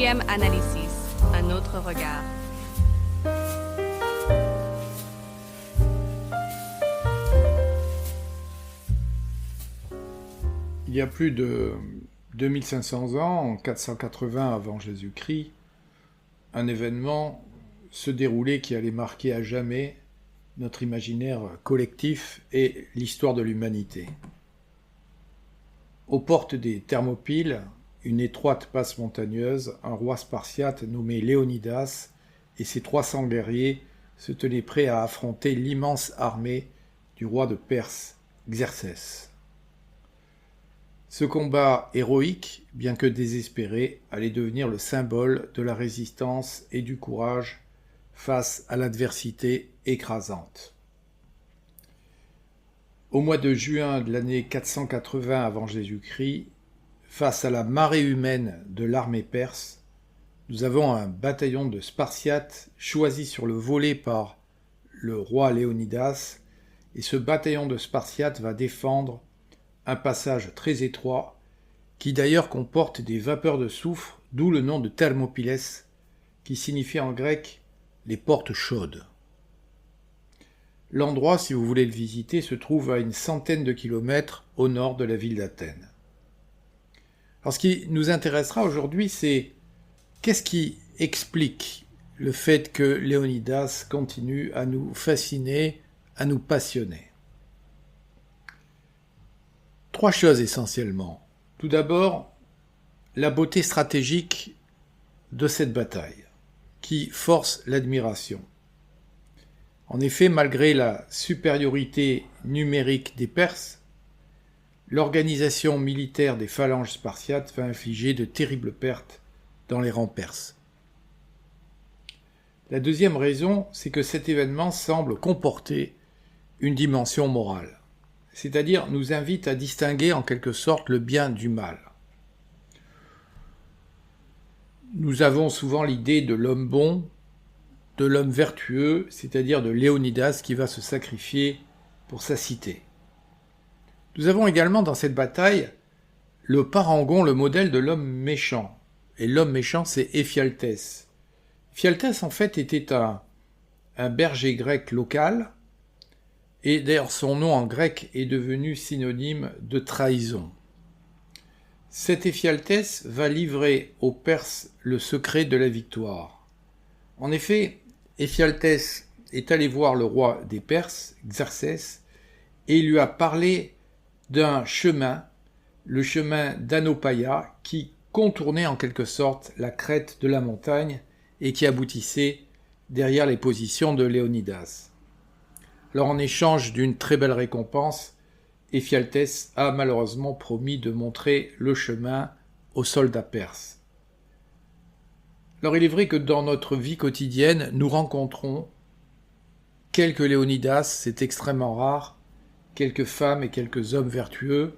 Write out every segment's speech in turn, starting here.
4e Analysis, un autre regard. Il y a plus de 2500 ans, en 480 avant Jésus-Christ, un événement se déroulait qui allait marquer à jamais notre imaginaire collectif et l'histoire de l'humanité. Aux portes des Thermopyles, une étroite passe montagneuse, un roi spartiate nommé Léonidas et ses 300 guerriers se tenaient prêts à affronter l'immense armée du roi de Perse, Xerxès. Ce combat héroïque, bien que désespéré, allait devenir le symbole de la résistance et du courage face à l'adversité écrasante. Au mois de juin de l'année 480 avant Jésus-Christ, face à la marée humaine de l'armée perse, nous avons un bataillon de Spartiates choisi sur le volet par le roi Léonidas, et ce bataillon de Spartiates va défendre un passage très étroit qui d'ailleurs comporte des vapeurs de soufre, d'où le nom de Thermopyles, qui signifie en grec les portes chaudes. L'endroit, si vous voulez le visiter, se trouve à une centaine de kilomètres au nord de la ville d'Athènes. Alors ce qui nous intéressera aujourd'hui, c'est qu'est-ce qui explique le fait que Léonidas continue à nous fasciner, à nous passionner. Trois choses essentiellement. Tout d'abord, la beauté stratégique de cette bataille, qui force l'admiration. En effet, malgré la supériorité numérique des Perses, l'organisation militaire des phalanges spartiates va infliger de terribles pertes dans les rangs perses. La deuxième raison, c'est que cet événement semble comporter une dimension morale, c'est-à-dire nous invite à distinguer en quelque sorte le bien du mal. Nous avons souvent l'idée de l'homme bon, de l'homme vertueux, c'est-à-dire de Léonidas qui va se sacrifier pour sa cité. Nous avons également dans cette bataille le parangon, le modèle de l'homme méchant. Et l'homme méchant, c'est Éphialtès. Éphialtès, en fait, était un berger grec local, et d'ailleurs son nom en grec est devenu synonyme de trahison. Cet Éphialtès va livrer aux Perses le secret de la victoire. En effet, Éphialtès est allé voir le roi des Perses, Xerxès, et il lui a parlé d'un chemin, le chemin d'Anopaïa, qui contournait en quelque sorte la crête de la montagne et qui aboutissait derrière les positions de Léonidas. Alors en échange d'une très belle récompense, Éphialtès a malheureusement promis de montrer le chemin aux soldats perses. Alors il est vrai que dans notre vie quotidienne, nous rencontrons quelques Léonidas, c'est extrêmement rare, quelques femmes et quelques hommes vertueux,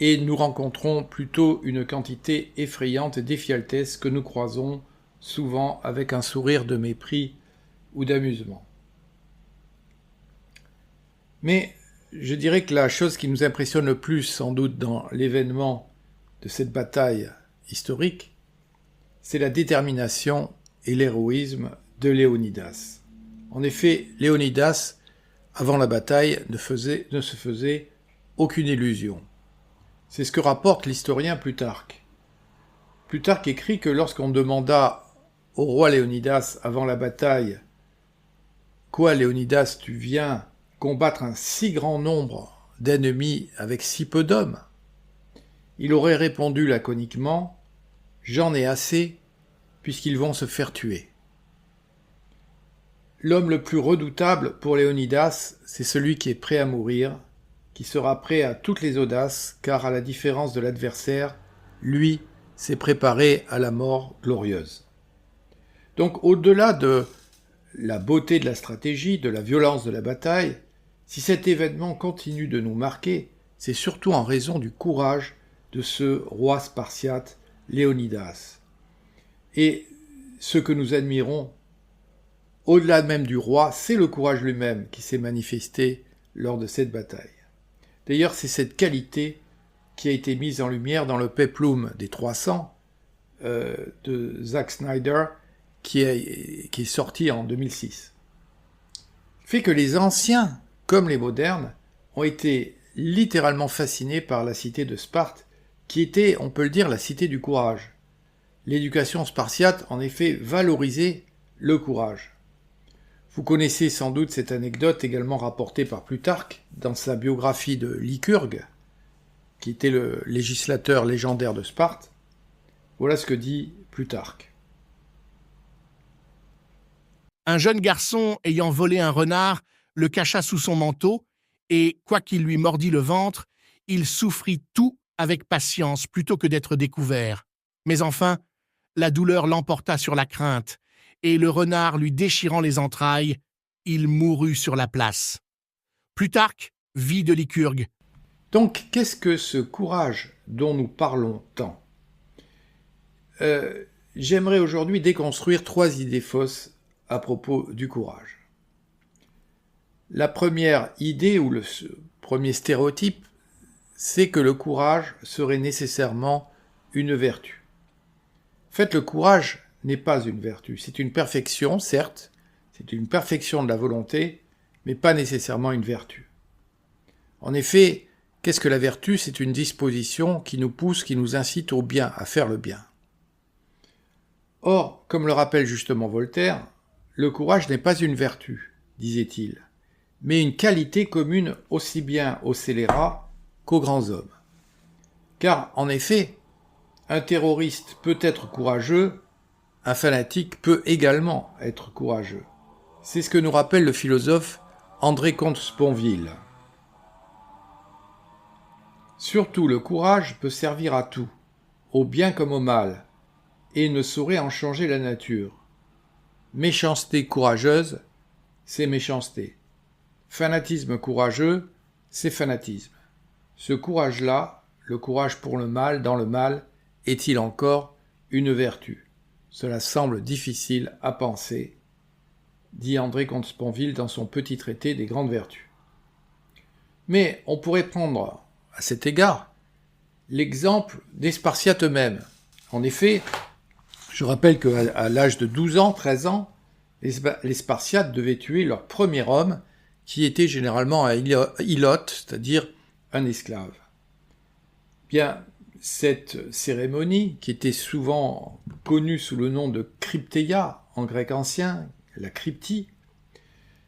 et nous rencontrons plutôt une quantité effrayante d'Éphialtès que nous croisons souvent avec un sourire de mépris ou d'amusement. Mais je dirais que la chose qui nous impressionne le plus sans doute dans l'événement de cette bataille historique, c'est la détermination et l'héroïsme de Léonidas. En effet, Léonidas, avant la bataille, ne se faisait aucune illusion. C'est ce que rapporte l'historien Plutarque. Plutarque écrit que lorsqu'on demanda au roi Léonidas avant la bataille « Quoi, Léonidas, tu viens combattre un si grand nombre d'ennemis avec si peu d'hommes ?» Il aurait répondu laconiquement « J'en ai assez, puisqu'ils vont se faire tuer. » L'homme le plus redoutable pour Léonidas, c'est celui qui est prêt à mourir, qui sera prêt à toutes les audaces, car à la différence de l'adversaire, lui s'est préparé à la mort glorieuse. Donc au-delà de la beauté de la stratégie, de la violence de la bataille, si cet événement continue de nous marquer, c'est surtout en raison du courage de ce roi spartiate, Léonidas. Et ce que nous admirons, au-delà même du roi, c'est le courage lui-même qui s'est manifesté lors de cette bataille. D'ailleurs, c'est cette qualité qui a été mise en lumière dans le Péplum des 300, de Zack Snyder qui est sorti en 2006. Fait que les anciens, comme les modernes, ont été littéralement fascinés par la cité de Sparte, qui était, on peut le dire, la cité du courage. L'éducation spartiate, en effet, valorisait le courage. Vous connaissez sans doute cette anecdote également rapportée par Plutarque dans sa biographie de Lycurgue, qui était le législateur légendaire de Sparte. Voilà ce que dit Plutarque. Un jeune garçon ayant volé un renard le cacha sous son manteau, et, quoiqu'il lui mordît le ventre, il souffrit tout avec patience plutôt que d'être découvert. Mais enfin, la douleur l'emporta sur la crainte, et le renard lui déchirant les entrailles, il mourut sur la place. Plutarque vit de Lycurgue. Donc, qu'est-ce que ce courage dont nous parlons tant ? J'aimerais aujourd'hui déconstruire 3 idées fausses à propos du courage. La première idée, ou le premier stéréotype, c'est que le courage serait nécessairement une vertu. En fait, le courage n'est pas une vertu. C'est une perfection, certes, c'est une perfection de la volonté, mais pas nécessairement une vertu. En effet, qu'est-ce que la vertu ? C'est une disposition qui nous pousse, qui nous incite au bien, à faire le bien. Or, comme le rappelle justement Voltaire, le courage n'est pas une vertu, disait-il, mais une qualité commune aussi bien aux scélérats qu'aux grands hommes. Car, en effet, un terroriste peut être courageux, un fanatique peut également être courageux. C'est ce que nous rappelle le philosophe André Comte-Sponville. Surtout, le courage peut servir à tout, au bien comme au mal, et ne saurait en changer la nature. Méchanceté courageuse, c'est méchanceté. Fanatisme courageux, c'est fanatisme. Ce courage-là, le courage pour le mal, dans le mal, est-il encore une vertu ? Cela semble difficile à penser, dit André Comte-Sponville dans son petit traité des grandes vertus. Mais on pourrait prendre, à cet égard, l'exemple des Spartiates eux-mêmes. En effet, je rappelle qu'à l'âge de 12 ans, 13 ans, les Spartiates devaient tuer leur premier homme, qui était généralement un ilote, c'est-à-dire un esclave. Bien, cette cérémonie, qui était souvent connue sous le nom de crypteia en grec ancien, la cryptie,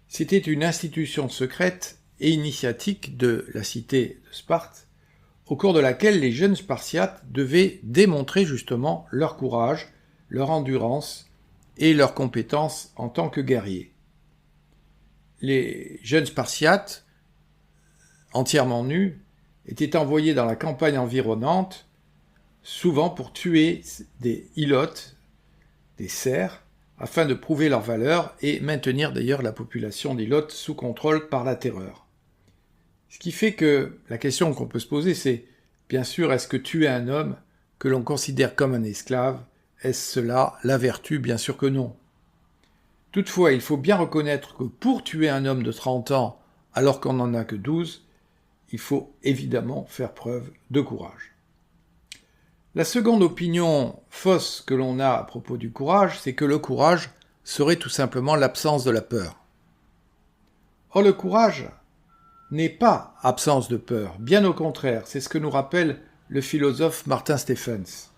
c'était une institution secrète et initiatique de la cité de Sparte, au cours de laquelle les jeunes Spartiates devaient démontrer justement leur courage, leur endurance et leurs compétences en tant que guerriers. Les jeunes Spartiates, entièrement nus, étaient envoyés dans la campagne environnante, souvent pour tuer des ilotes, des cerfs, afin de prouver leur valeur et maintenir d'ailleurs la population d'ilotes sous contrôle par la terreur. Ce qui fait que la question qu'on peut se poser, c'est, bien sûr, est-ce que tuer un homme que l'on considère comme un esclave, est-ce cela la vertu ? Bien sûr que non. Toutefois, il faut bien reconnaître que pour tuer un homme de 30 ans alors qu'on n'en a que 12, il faut évidemment faire preuve de courage. La seconde opinion fausse que l'on a à propos du courage, c'est que le courage serait tout simplement l'absence de la peur. Or, le courage n'est pas absence de peur, bien au contraire, c'est ce que nous rappelle le philosophe Martin Stephens.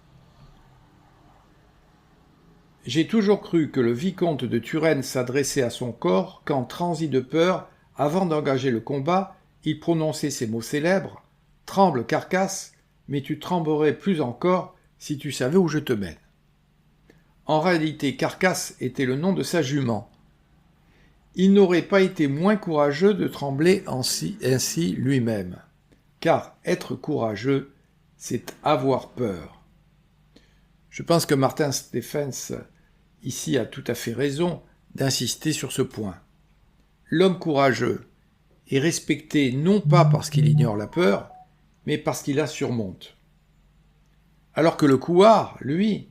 J'ai toujours cru que le vicomte de Turenne s'adressait à son corps quand, transi de peur, avant d'engager le combat, il prononçait ces mots célèbres « Tremble, carcasse, mais tu tremblerais plus encore si tu savais où je te mène. » En réalité, Carcasse était le nom de sa jument. Il n'aurait pas été moins courageux de trembler ainsi lui-même, car être courageux, c'est avoir peur. Je pense que Martin Stephens ici a tout à fait raison d'insister sur ce point. L'homme courageux est respecté non pas parce qu'il ignore la peur, mais parce qu'il la surmonte. Alors que le couard, lui,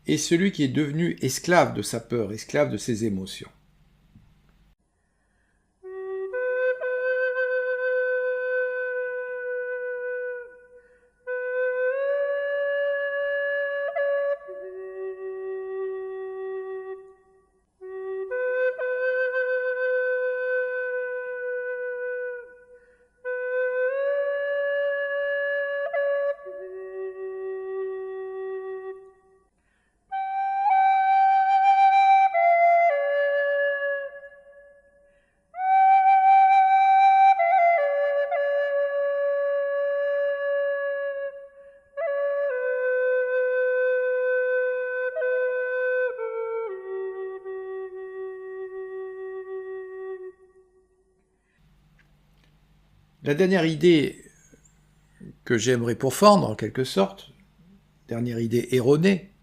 est celui qui est devenu esclave de sa peur, esclave de ses émotions. La dernière idée que j'aimerais pourfendre, en quelque sorte, dernière idée erronée,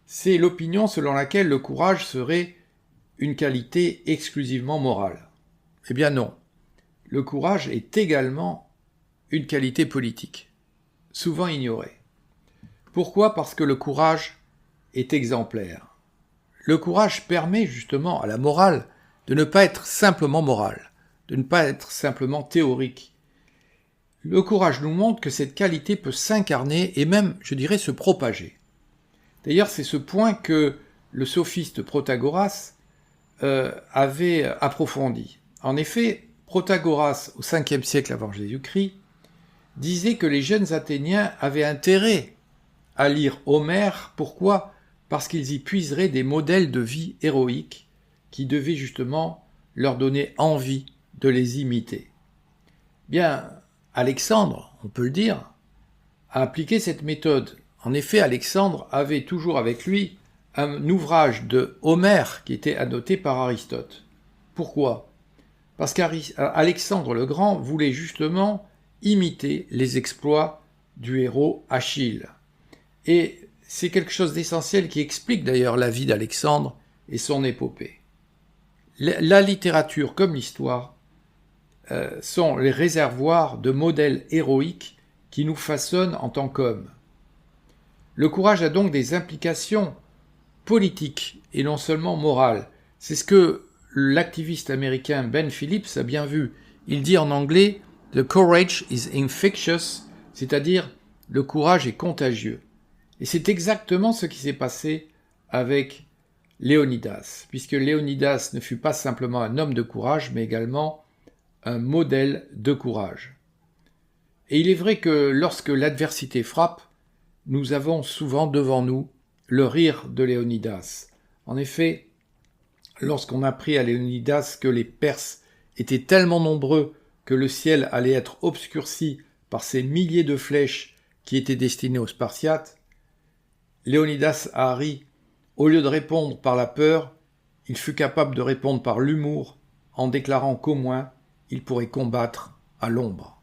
c'est l'opinion selon laquelle le courage serait une qualité exclusivement morale. Eh bien non, le courage est également une qualité politique, souvent ignorée. Pourquoi ? Parce que le courage est exemplaire. Le courage permet justement à la morale de ne pas être simplement morale, de ne pas être simplement théorique. Le courage nous montre que cette qualité peut s'incarner et même, je dirais, se propager. D'ailleurs, c'est ce point que le sophiste Protagoras avait approfondi. En effet, Protagoras, au 5e siècle avant Jésus-Christ, disait que les jeunes Athéniens avaient intérêt à lire Homère. Pourquoi ? Parce qu'ils y puiseraient des modèles de vie héroïques qui devaient justement leur donner envie de les imiter. Bien, Alexandre, on peut le dire, a appliqué cette méthode. En effet, Alexandre avait toujours avec lui un ouvrage de Homère qui était annoté par Aristote. Pourquoi ? Parce qu'Alexandre le Grand voulait justement imiter les exploits du héros Achille. Et c'est quelque chose d'essentiel qui explique d'ailleurs la vie d'Alexandre et son épopée. La littérature comme l'histoire sont les réservoirs de modèles héroïques qui nous façonnent en tant qu'hommes. Le courage a donc des implications politiques et non seulement morales. C'est ce que l'activiste américain Ben Phillips a bien vu. Il dit en anglais « The courage is infectious », c'est-à-dire « le courage est contagieux ». Et c'est exactement ce qui s'est passé avec Léonidas, puisque Léonidas ne fut pas simplement un homme de courage, mais également un modèle de courage. Et il est vrai que lorsque l'adversité frappe, nous avons souvent devant nous le rire de Léonidas. En effet, lorsqu'on apprit à Léonidas que les Perses étaient tellement nombreux que le ciel allait être obscurci par ces milliers de flèches qui étaient destinées aux Spartiates, Léonidas a ri. Au lieu de répondre par la peur, il fut capable de répondre par l'humour en déclarant qu'au moins il pourrait combattre à l'ombre.